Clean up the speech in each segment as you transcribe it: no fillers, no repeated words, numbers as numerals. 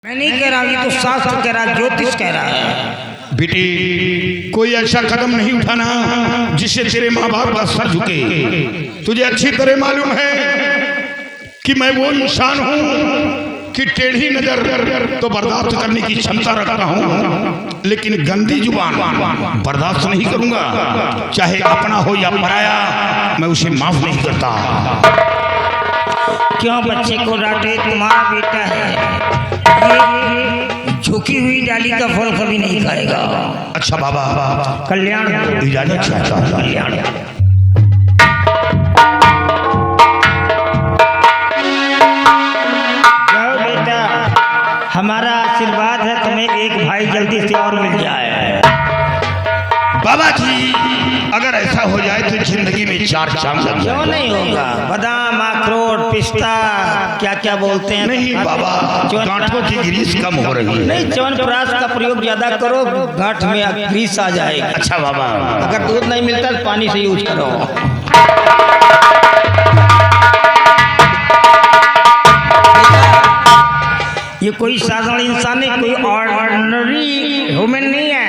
मैं नहीं कह रहा, ये तो शास्त्र कह रहा है, ज्योतिष कह रहा है। बेटी, कोई ऐसा कदम नहीं उठाना जिससे तेरे माँ बाप का सर झुके। तुझे अच्छी तरह मालूम है कि मैं वो इंसान हूँ कि टेढ़ी नजर तो बर्दाश्त करने की क्षमता रखता हूँ, लेकिन गंदी जुबान बर्दाश्त नहीं करूंगा। चाहे अपना हो या पराया, मैं उसे माफ नहीं करता। क्यों बच्चे को डांटे? तुम्हारा बेटा है, ये झुकी हुई डाली का फल कभी नहीं खाएगा। अच्छा बाबा, कल्याण इजाजत चाहता हूं। कल्याण। जाओ बेटा, हमारा आशीर्वाद है तुम्हें एक भाई जल्दी से और मिल जाए। बाबा जी, अगर ऐसा हो जाए तो जिंदगी में चार चांद लग क्यों जाए। नहीं होगा? बादाम, अखरोट, पिस्ता, क्या क्या बोलते हैं? नहीं बाबा, गांठों की ग्रीस कम हो रही है। नहीं, च्यवनप्राश का प्रयोग ज्यादा करो, गांठ में ग्रीस आ जाएगी। अच्छा बाबा, अगर दूध नहीं मिलता तो पानी से यूज करो। ये कोई साधारण इंसान नहीं, कोई ऑर्डिनरी ह्यूमन नहीं है।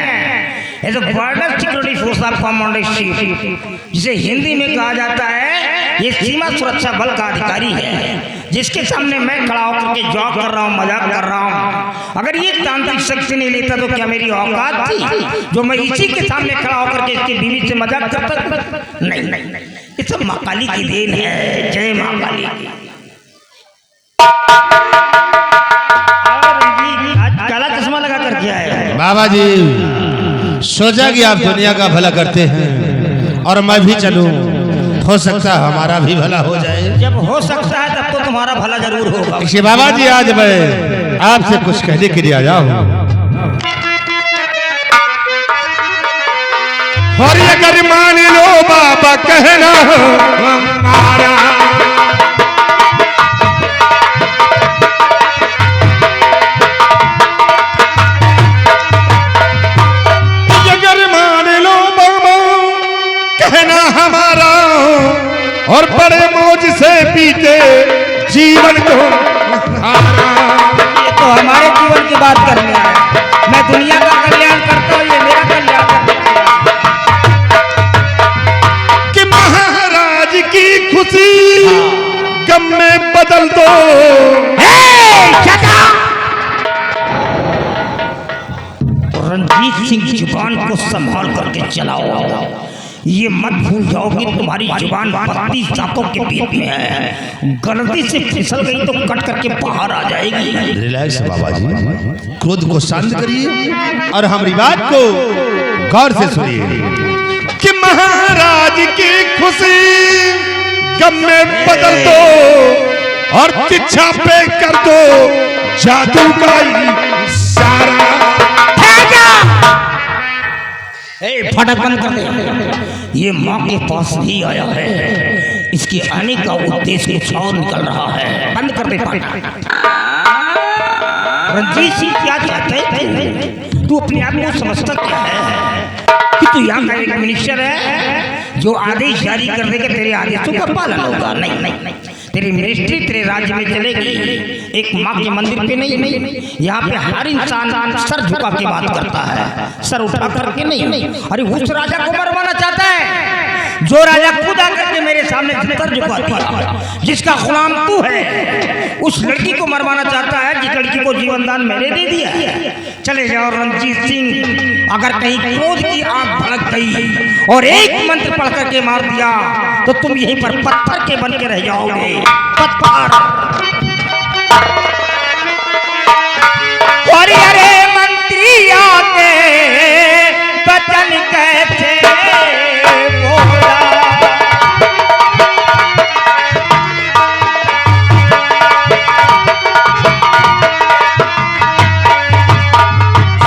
ये तो बॉर्डर सिक्योरिटी फोर्स ऑफ कमांडरशिप, जिसे हिंदी में कहा जाता है, ये सीमा सुरक्षा बल का अधिकारी है, जिसके सामने मैं खड़ा होकर के जॉब कर रहा हूँ, मजाक कर रहा हूँ। अगर ये तांत्रिक शक्ति नहीं लेता तो क्या मेरी औकात थी जो मैं इसी के सामने खड़ा होकर के इसकी बीवी से मजाक करता? नहीं नहीं, ये सब माँ काली की देन है। जय माँ काली की। काला चश्मा लगा कर क्या है? बाबा जी, सोचा कि आप दुनिया का भला करते हैं और मैं भी चलूं, हो सकता है हमारा भी भला हो जाए। जब हो सकता है तब तो तुम्हारा भला जरूर होगा। इसे बाबा जी, आज मैं आपसे कुछ कहने के लिए आया हूँ। और अगर मान लो बाबा कहना हमारा, हमारा और बड़े मौज से बीते जीवन को। ये तो हमारे जीवन की बात कर रहे हैं। मैं दुनिया का कल्याण करता हूँ, ये मेरा कल्याण करता है। कि महाराज की खुशी गम में बदल दो। रणजीत सिंह, जुबान को संभाल करके चलाओ। ये मत भूल जाओ कि तुम्हारी जुबान 32 दांतों के बीच में है। गलती से फिसल गई तो कट करके बाहर आ जाएगी। रिलैक्स बाबा जी, क्रोध को शांत करिए और हमारी बात को गौर से सुनिए। कि महाराज की खुशी गम में बदल दो और तिच्छा पे कर दो जादू का इशारा। फटक बंद कर दे। ये माँ के पास ही आया है, इसके आने का उद्देश्य कुछ और निकल रहा है। बंद कर दे फटक। रणजीत सिंह, क्या चाहते हैं? तू अपने आप को समझता क्या है कि तू यहाँ का एक मिनिस्टर है जो आदेश जारी कर देगा, तेरे आदेशों का पालन होगा? नहीं नहीं नहीं, तेरी मिनिस्ट्री तेरे राज्य में चलेगी, एक माँ के मंदिर पे नहीं। यहाँ पे हर इंसान सर झुका के बात करता है, सर उठा करके नहीं। अरे उस राजा को मरवाना चाहता है जो राजा खुद आकर के मेरे सामने सर झुका दिया, जिसका गुलाम तू है। उस लड़की को मरवाना चाहता है जिस लड़की को जीवन दान मैंने दे दिया। चले जाओ रणजीत सिंह, अगर कहीं क्रोध की आग भड़क गई और एक मंत्र पढ़ करके मार दिया तो तुम यहीं पर पत्थर के बन के रह जाओगे। पत्थर। अरे मंत्री आके बचन कैसे बोला।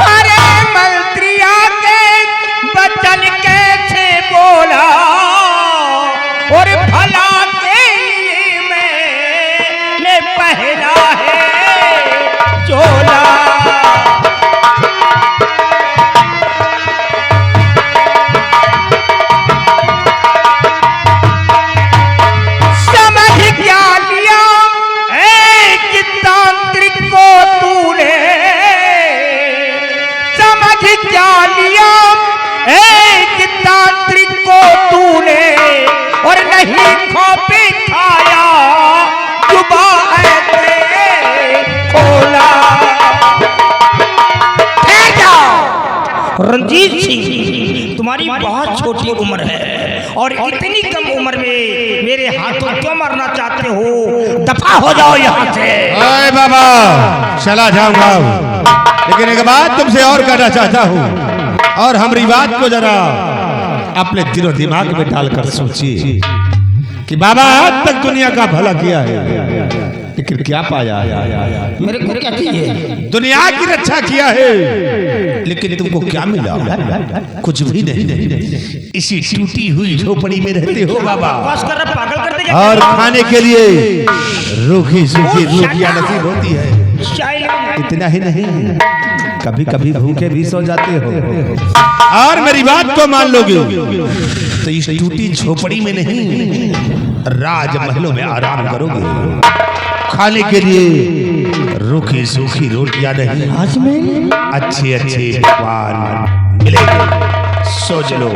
अरे मंत्री आके बचन कैसे बोला और भला के मैंने राम एक तांत्रिक को तूने और नहीं खोपे खाया जुबा ऐसे खोला। ठहर जाओ रंजीत सिंह, तुम्हारी बहुत छोटी उम्र है और इतनी कम उम्र में मेरे हाथों क्यों मरना चाहते हो? दफा हो जाओ यहाँ से। अरे बाबा चला जाऊंगा, लेकिन एक बात तुमसे और कहना चाहता हूँ, और हमारी बात को जरा अपने दिलो दिमाग में डालकर सोचिए कि बाबा आज तक दुनिया का भला किया है, लेकिन क्या पाया? मेरे को क्या चाहिए? दुनिया की रक्षा किया है, लेकिन तुमको क्या मिला? कुछ भी नहीं। इसी टूटी हुई झोपड़ी में रहते हो बाबा, बस कर रहा, पागल कर देगा। और खाने के लिए रूखी सूखी रोटियां नसीब होती है। इतना ही नहीं, कभी कभी भूखे भी सो जाते हो, और मेरी बात को मान लोगे तो इस टूटी झोपड़ी में नहीं, राजमहलों में आराम करोगे। खाने के लिए रूखी सूखी रोटियां नहीं, अच्छे अच्छे पकवान मिलेंगे। सोच लो,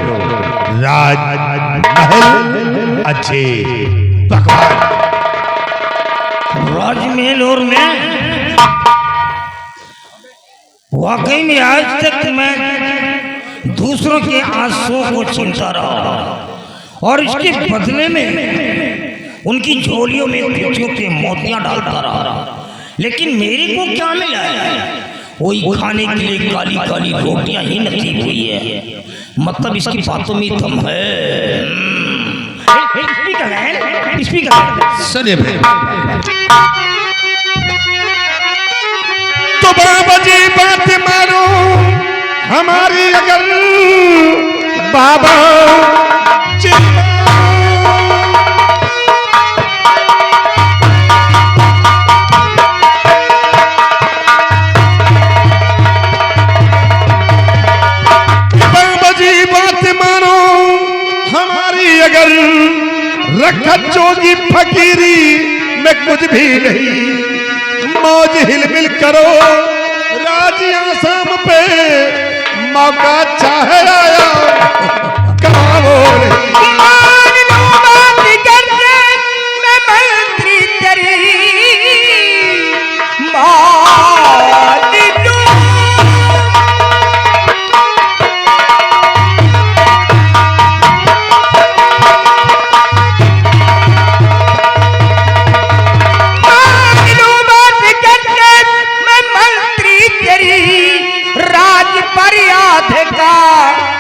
राजमहल अच्छे पकवान। राजमहल और मैं वाकई में आज तक मैं दूसरों के आंसुओं को छीनता रहा और इसके बदले में उनकी झोलियों में बेटियों के मोतियां डालता रहा, लेकिन मेरे को क्या मिला है? वही खाने के लिए काली काली रोटियां ही नसीब हुई है। मतलब इसकी बातों में दम है। स्पीकर सुनिए तो बाबा जी बात मानो हमारी, अगर बाबा बाबा जी बात मानो हमारी, अगर रखा जोगी फकीरी में कुछ भी नहीं, मौज हिलमिल करो राजी आसाम पे, मौका चाहे आया कमाओ रे। मैं मंत्री तेरी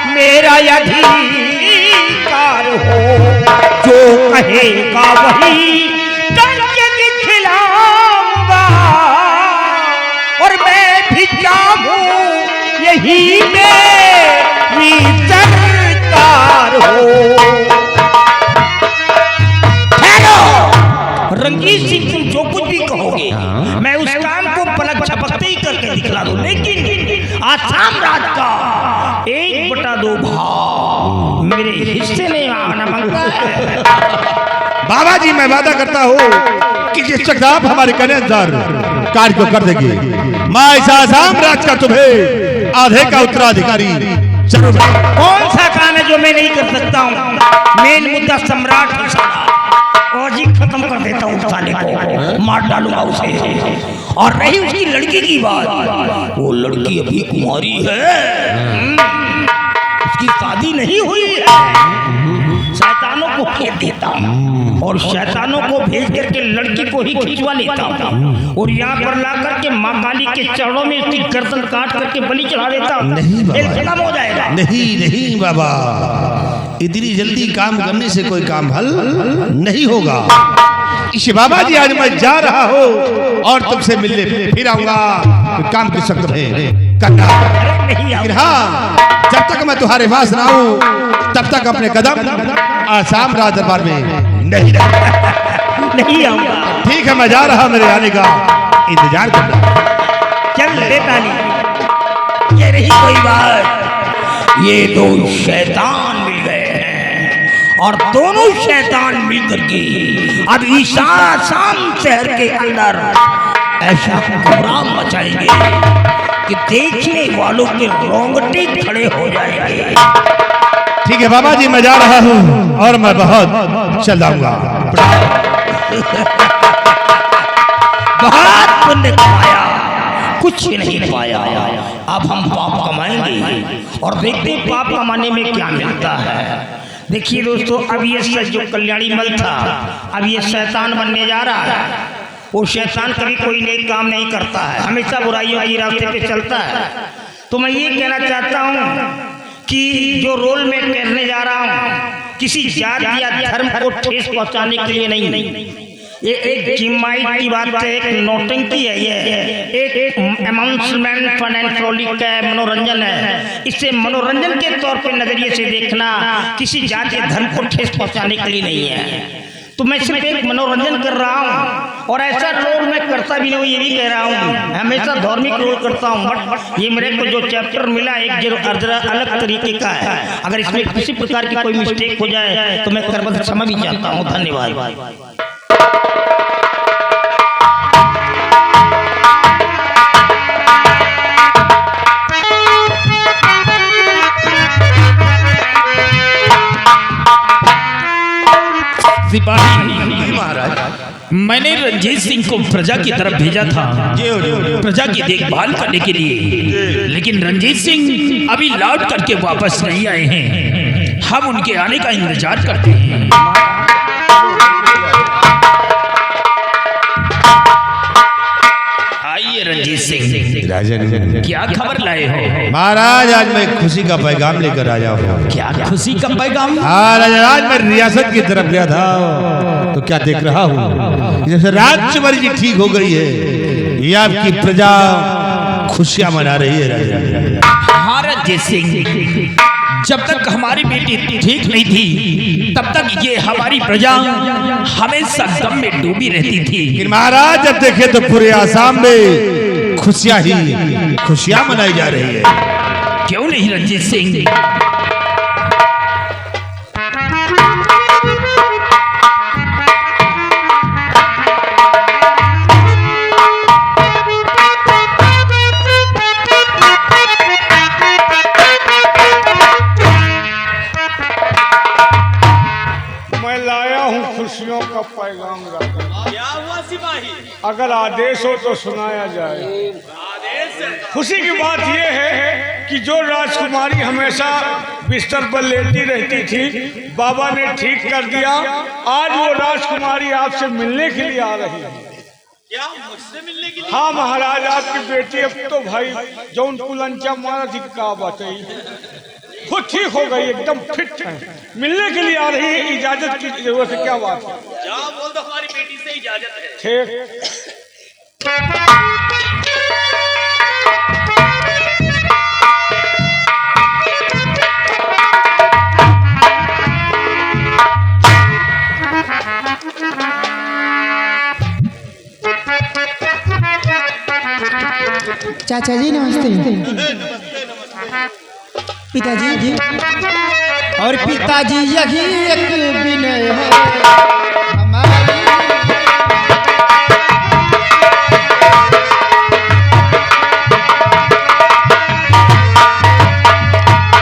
मेरा अधिकार हो, जो कहेगा वही करके दिखलाऊंगा, और मैं भी चाहूं यही मेरी सरकार हो। रंजीत सिंह, तुम जो कुछ भी कहोगे मैं उस काम को पलक झपकते ही करके दिखला दूं, लेकिन आसाम राज का 1/2 भाग मेरे हिस्से में आना मांगता है। बाबा जी मैं वादा करता हूँ कि जिस वक्त आप हमारे कन्यादार कार्य को कर देंगे, मैं इस आसाम राज का तुम्हें आधे का उत्तराधिकारी जरूर। कौन सा काम है जो मैं नहीं कर सकता हूँ? मेन मुद्दा सम्राट और जी खत्म कर देता हूँ, साले को मार डालूंगा उसे। और रही उसकी लड़की की बात, वो लड़की अभी कुंवारी है, उसकी शादी नहीं हुई है। शैतानों को भेज देता हूँ और शैतानों को भेज करके लड़की को ही खिंचवा लेता हूँ और यहाँ पर ला करके माँ काली के चरणों में उसकी गर्दन काट करके बलि चढ़ा देता हूँ। नहीं खत्म हो जाएगा। नहीं नहीं बाबा, इतनी जल्दी काम करने से कोई काम हल नहीं होगा। इस बाबा जी आज मैं जा रहा हूँ और तुमसे मिलने फिर आऊंगा, काम की शक्ति है करना। लेकिन हाँ, जब तक मैं तुम्हारे पास ना हूँ तब तक अपने कदम आसाम राज दरबार में नहीं आऊंगा। ठीक है, मैं जा रहा, मेरे आने का इंतजार करना। चल बेताली, ये रही कोई बात। ये दो शैतान मिल गए हैं और दोनों शैतान मिलकर के अब आसाम शहर के अंदर ऐसा कोहराम मचाएंगे कि देखने वालों के रोंगटे खड़े हो जाएंगे। ठीक है बाबा जी, मैं जा रहा हूँ और मैं बहुत चल जाऊंगा। बहुत पुण्य कमाया, कुछ नहीं पाया। अब हम पाप कमाएंगे और देखते हैं पाप कमाने में क्या मिलता है। देखिए दोस्तों, अब ये सच जो कल्याणी मल था, अब ये शैतान बनने जा रहा है। वो शैतान कभी कोई नेक काम नहीं करता है, हमेशा बुराइयों की रास्ते पे चलता है। तो मैं ये कहना चाहता हूँ कि जो रोल मैं करने जा रहा हूँ किसी जात या धर्म को ठेस पहुँचाने के लिए नहीं। ये एक जिम्माई की बात है, एक नौटंकी है, ये एक अमाउंसमेंट फाइनेंशियली का मनोरंजन है। इसे मनोरंजन के तौर पे नजरिए से देखना, किसी जात या धर्म को ठेस पहुंचाने के लिए नहीं है। तो मैं सिर्फ एक मनोरंजन कर रहा हूँ और ऐसा रोल मैं करता भी नहीं हूँ, ये भी कह रहा हूँ। हमेशा धार्मिक रोल करता हूँ, बट ये मेरे को जो चैप्टर मिला एक जरा अलग तरीके का है। अगर इसमें किसी प्रकार की कोई मिस्टेक हो जाए तो मैं कर्मठ क्षमा भी चाहता हूँ। धन्यवाद। सिपाही महाराज, मैंने रंजीत सिंह को प्रजा की तरफ भेजा था प्रजा की देखभाल करने के लिए, लेकिन रंजीत सिंह अभी लौट करके वापस नहीं आए हैं। हम उनके आने का इंतजार करते हैं। आइए रंजीत सिंह, राजन क्या खबर लाए हो? महाराज, आज मैं खुशी का पैगाम लेकर आया हूँ। क्या खुशी का पैगाम? हाँ राजा, आज मैं रियासत की तरफ गया था तो क्या देख रहा हूँ, जैसे राजकुमारी जी ठीक हो गई है, ये आपकी प्रजा खुशियां मना रही है राजा। हाँ रंजीत सिंह, जब तक हमारी बेटी ठीक नहीं थी तब तक ये हमारी प्रजा हमेशा गम में डूबी रहती थी। लेकिन महाराज, जब देखे तो पूरे आसाम में खुशियां मनाई जा रही है। क्यों नहीं रंजीत सिंह? खुशियों का पैगाम राजा। क्या हुआ सिपाही? अगर आदेश हो तो सुनाया जाए। खुशी की बात यह है कि जो राजकुमारी हमेशा बिस्तर पर लेटी रहती थी, बाबा ने ठीक कर दिया। आज वो राजकुमारी आपसे मिलने के लिए आ रही है। क्या मुझसे मिलने के लिए? हाँ महाराज, आपकी बेटी अब तो भाई जौन कुलंचा मारा थी, क्या बताइए, खुद ठीक हो गई, एकदम फिट है, मिलने के लिए आ रही है। इजाजत की जरूरत है, क्या बात है? जा बोल दो, हमारी बेटी से इजाजत है। ठीक। चाचा जी नमस्ते। पिताजी जी, और पिताजी यही एक विनय है हमारी।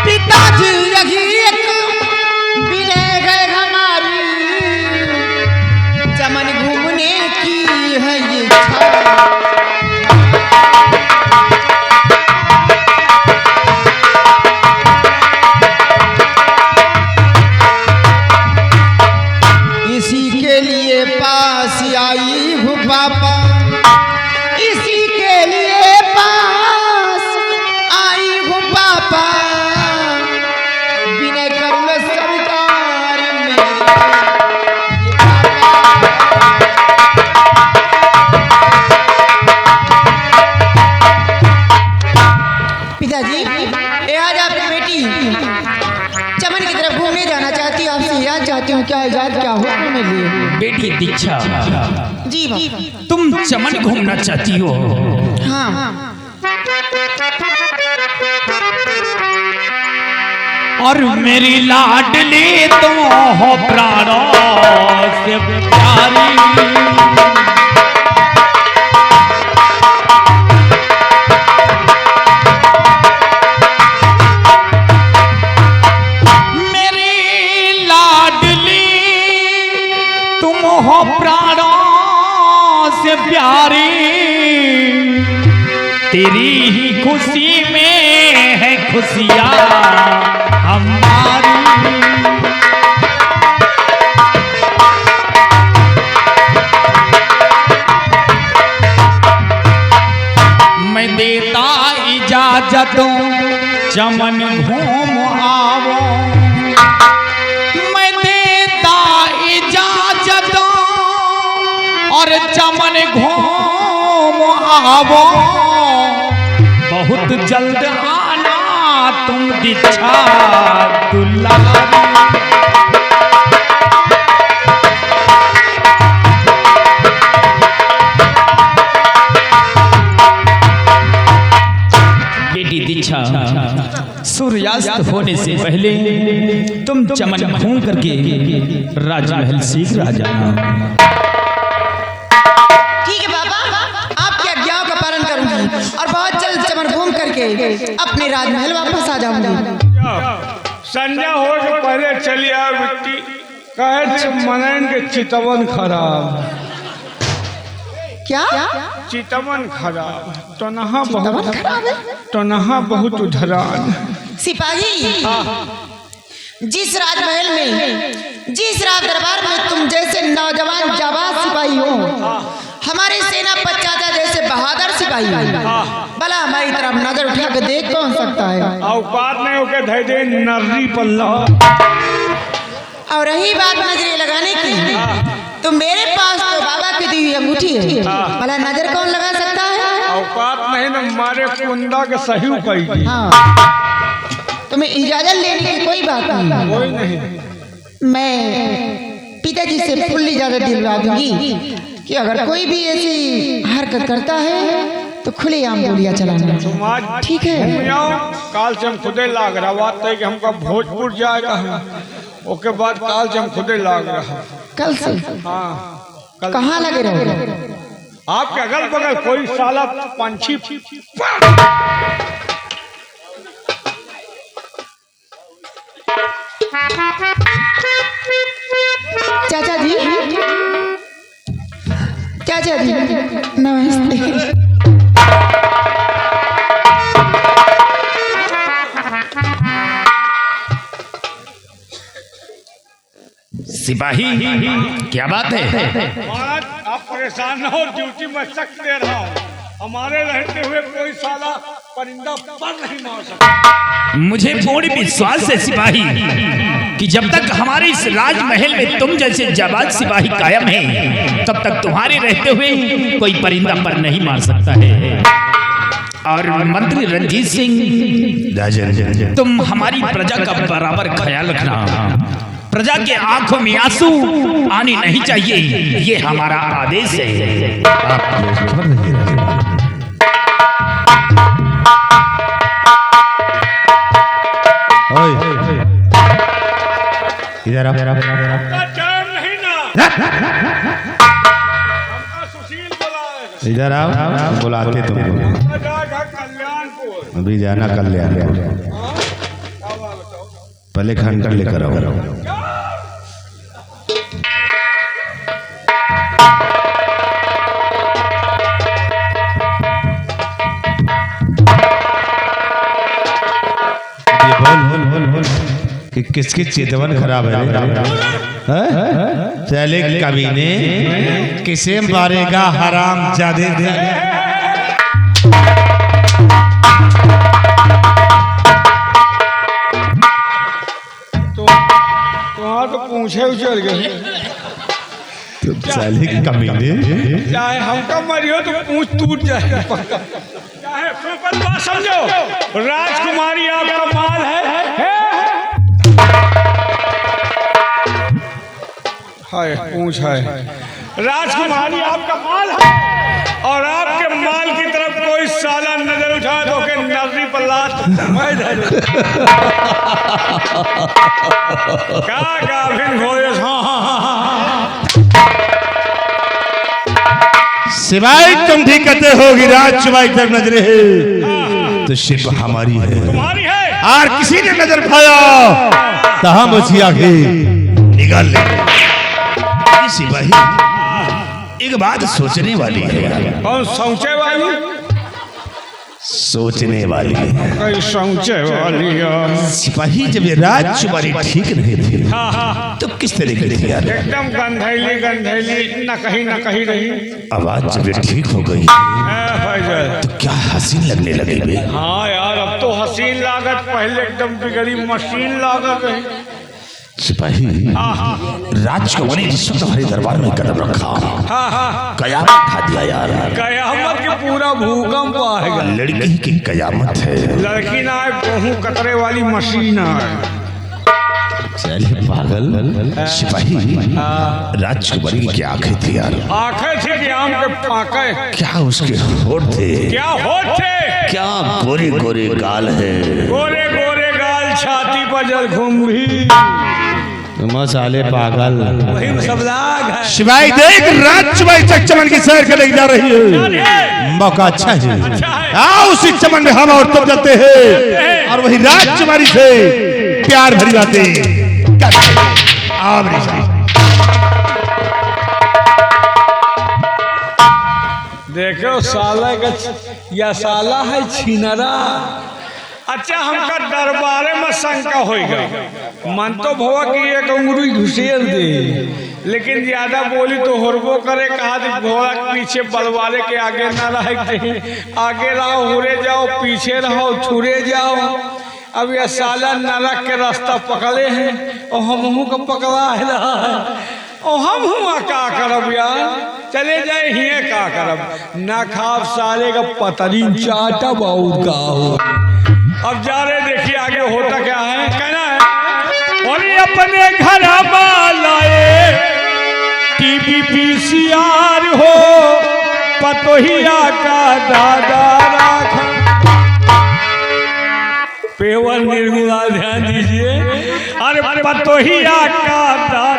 पिताजी यही एक विनय है हमारी, चमन घूमने की है ये इच्छा। इसी के लिए पास आई हूँ पापा, विनय कर लो सरकार में। पिताजी, ये आज आपकी बेटी चमन की तरफ घूमने जाना चाहती है, आपसे याद चाहती हूँ, क्या इजाजत, क्या हुक्म मेरे लिए? बेटी दीक्षा जी बाबा। तुम चमन घूमना चाहती हो? हाँ। और मेरी लाडली तुम हो प्राणों से प्यारी, तेरी ही खुशी में है खुशियाँ हमारी। मैं देता इजाजतों चमन घूम आवो, मैं देता इजाजतों और चमन घूम आवो, बहुत जल्द आना तुम दीक्षा दुलारी। बेटी दीक्षा, सूर्यास्त होने से पहले तुम चमन घूम करके राजमहल शीघ्र आ जाना। ठीक है बाबा, आपकी आज्ञाओं का पालन करूंगी और बहुत जल्द चमन घूम करके अपने राजमहल वापस आ जाऊंगी। संध्या हो के पहले चली आ मिट्टी कहे मनन के चितवन खराब। क्या चितवन खराब तो नहा बहुत तो नहा बहुत उधरान। सिपाही, जिस राजमहल में, जिस राज दरबार में तुम जैसे नौजवान जाबाज सिपाही हो, हमारे सेना पचाचा जैसे बहादुर सिपाही, भला हमारी तरफ नजर उठा के देख कौन सकता है? औकात नहीं होके धै दे नर्री पल्ला। और रही बात नजरें लगाने की, तो मेरे पास तो बाबा की दी हुई अंगूठी है, भला नजर कौन लगा सकता है? औकात नहीं न मारे कुंदा के सही उपाई। हाँ, तुम्हें इजाजत लेने की कोई बात नहीं। कोई नहीं। मैं पिताजी से फुल इजाजत दिलवा दूंगी कि अगर कोई भी ऐसी हरकत करता है तो खुलेआम गोलियां चलाना। ठीक है? काल से हम खुदे लाग रहा बात है कि हमका भोजपुर जाएगा, ओके बाद काल से हम खुदे लाग रहा। कल से? हाँ, कहाँ लगे रहो? आपके अगल बगल कोई साला पंछी चाचा जी, चाचा जी नमस्ते। सिपाही, क्या बात है? महाराज आप परेशान न हो, ड्यूटी में सख्त दे रहा हूँ। हमारे रहते हुए कोई साला परिंदा पर नहीं मार सकता। मुझे पूर्ण विश्वास है सिपाही कि जब तक हमारे इस राजमहल में तुम जैसे जाबाज सिपाही कायम हैं, तब तक तुम्हारे रहते हुए कोई परिंदा पर नहीं मार सकता है। और मंत्री रंजीत सिंह, तुम हमारी प्रजा का बराबर ख्याल रखना। प्रजा के आंखों में आंसू आने नहीं चाहिए, ये हमारा आदेश है। इधर चैन नहीं ना। हमका सुशील बुलाए। इधर आओ, बुलाते तुमको। कल्याणपुर अभी जाना कल्याण, पहले खंडर लेकर आओ। बोल कि किसकी चेतवन खराब है? चले कमीने, किसे मारेगा हराम जादे दे। तुम्हारा तो पूछे उछल गए। चले कमीने, चाहे हमका मरियो तो पूछ टूट जाए पक्का। चाहे सुपर बात समझो, राजकुमारी आपका माल है। हाय पूछ है, राजकुमारी आपका माल है और आपके माल की तरफ कोई साला नजर उठा दो के नजरी पर लात मैं धरूं। क्या गाभिन होए। सिवाय तुम भी कहते होगी राज चुबाई तर नजरे है तो शिप हमारी है, तुम्हारी है। और किसी ने नजर पाया तो हम उसी आगे निकाल लेंगे। सिपाही, एक बात सोचने वाली है। कौन सोचे वाली? सोचने वाली कई सोचे वाली सिपाही जब ये राजकुमारी ठीक नहीं थी तो किस तरह की थी यार? एकदम गंधैली गंधैली न कहीं रही। आवाज जब ये ठीक हो गई फैजल तो क्या हसीन लगने लगी बे। हाँ यार अब तो हसीन लागत, पहले एकदम बिगड़ी मशीन लागत है। सिपाही राजकुमारी जिस वक्त हमारे दरबार में कदम रखा कयामत खा दिया यार। कयामत के पूरा भूकंप आएगा। लड़की की कयामत है। लड़की ना है, गेहूं कतरे वाली मशीन है। चले पागल सिपाही, राजकुमारी की क्या आंखें थी यार? आंखें थी कि आम के फाके। क्या उसके होठ थे? क्या होठ थे? क्या गोरे गोरे गाल है? गोरे गोरे गाल, छाती पर जलकुंभी। मसाले पागल वही सब लाग है। शिवाई देख राजकुमारी चमन की सैर करने जा रही है। मौका अच्छा है, आओ उसी चमन में हम और तुम चलते हैं और वही राजकुमारी से प्यार भरी बातें। देखो साला का या साला है छिनरा। अच्छा हमका दरबारे में शंका होगा। मन तो भवा कि एक अंगुरी घुसेल दे, लेकिन ज्यादा बोली तो होरबो करे। कहा भोला पीछे बलवाले के आगे ना रहे, आगे रहो हुरे जाओ, पीछे रहो छुरे जाओ। अब यह साला नरक के रास्ता पकड़े हैं और हम को पकड़ा है और हम का करब यार। चले जाए हिये का करब ना खाब साले का पतरीन चाटा बहुत का हो। अब जा रहे देखिए आगे होता क्या है। कहना है और अपने घर लाए टीवी पीसीआर हो, पतोहिया का दादा राखा। पेवर निर्गुणा ध्यान दीजिए। अरे पतोहिया का दादा